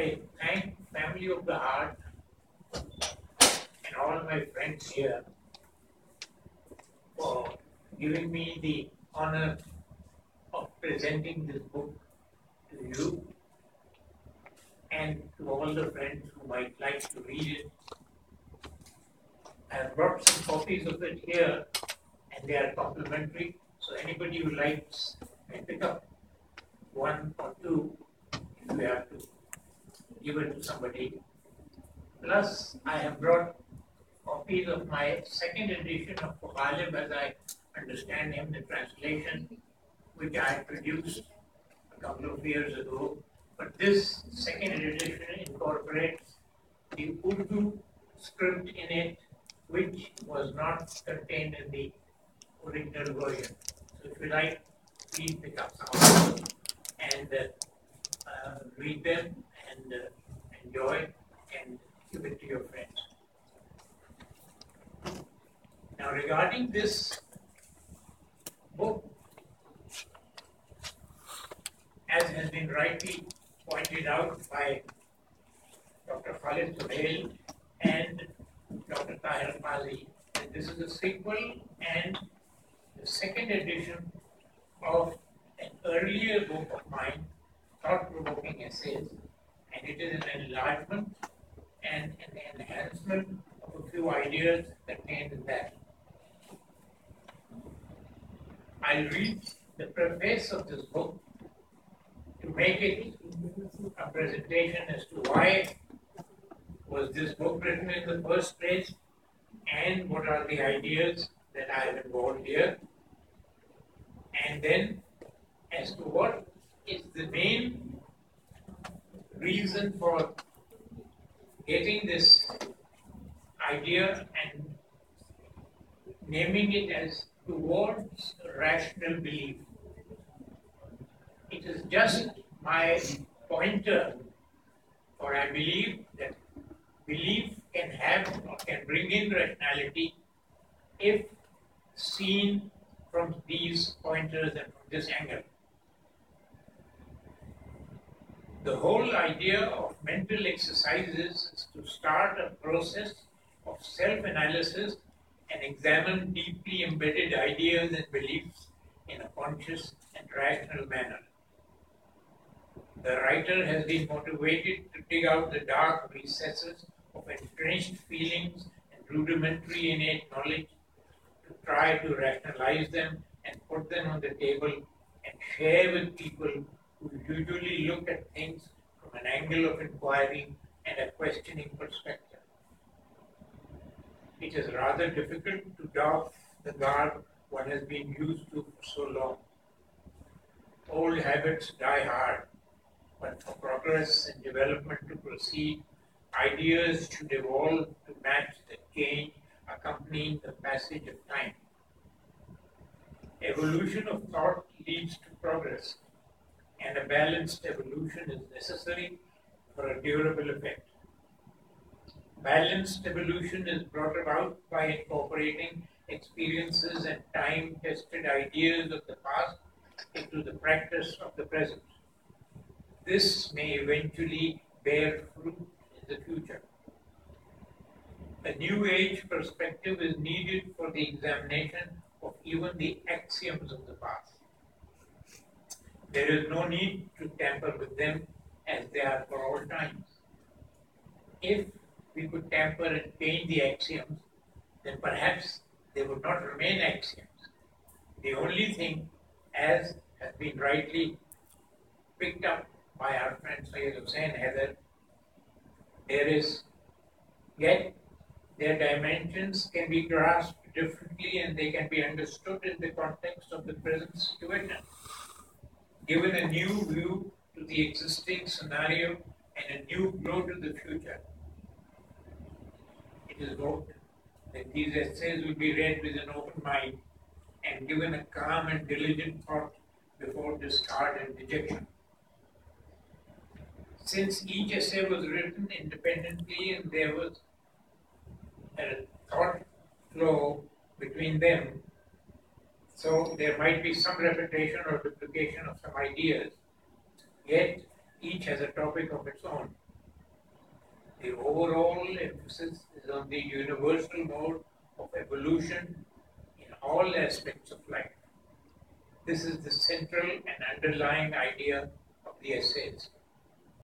I thank Family of the Heart and all my friends here for giving me the honor of presenting this book to you and to all the friends who might like to read it. I have brought some copies of it here and they are complimentary, so anybody who likes may pick up one or two if you have to give it to somebody. Plus, I have brought copies of my second edition of Ghalib, as I understand him, the translation, which I produced a couple of years ago. But this second edition incorporates the Urdu script in it, which was not contained in the original version. So if you like, please pick up some of them and read them and enjoy and give it to your friends. Now, regarding this book, as has been rightly pointed out by Dr. Khalid Suhail and Dr. Tahir Qazi, that this is a sequel and the second edition of an earlier book of mine, Thought-Provoking Essays, and it is an enlargement and an enhancement of a few ideas contained in that. I'll read the preface of this book to make it a presentation as to why was this book written in the first place and what are the ideas that I have involved here, and then as to what is the main reason for getting this idea and naming it as towards rational belief. It is just my pointer, for I believe that belief can have or can bring in rationality if seen from these pointers and from this angle. The whole idea of mental exercises is to start a process of self-analysis and examine deeply embedded ideas and beliefs in a conscious and rational manner. The writer has been motivated to dig out the dark recesses of entrenched feelings and rudimentary innate knowledge, to try to rationalize them and put them on the table and share with people who usually look at things from an angle of inquiry and a questioning perspective. It is rather difficult to doff the garb one has been used to for so long. Old habits die hard, but for progress and development to proceed, ideas should evolve to match the change accompanying the passage of time. Evolution of thought leads to progress, and a balanced evolution is necessary for a durable effect. Balanced evolution is brought about by incorporating experiences and time-tested ideas of the past into the practice of the present. This may eventually bear fruit in the future. A new age perspective is needed for the examination of even the axioms of the past. There is no need to tamper with them as they are for all times. If we could tamper and change the axioms, then perhaps they would not remain axioms. The only thing, as has been rightly picked up by our friend Syed Hussain Heather, there is yet their dimensions can be grasped differently and they can be understood in the context of the present situation. Given a new view to the existing scenario and a new glow to the future, it is hoped that these essays will be read with an open mind and given a calm and diligent thought before discard and rejection. Since each essay was written independently and there was a thought flow between them, so there might be some repetition or duplication of some ideas, yet each has a topic of its own. The overall emphasis is on the universal mode of evolution in all aspects of life. This is the central and underlying idea of the essays.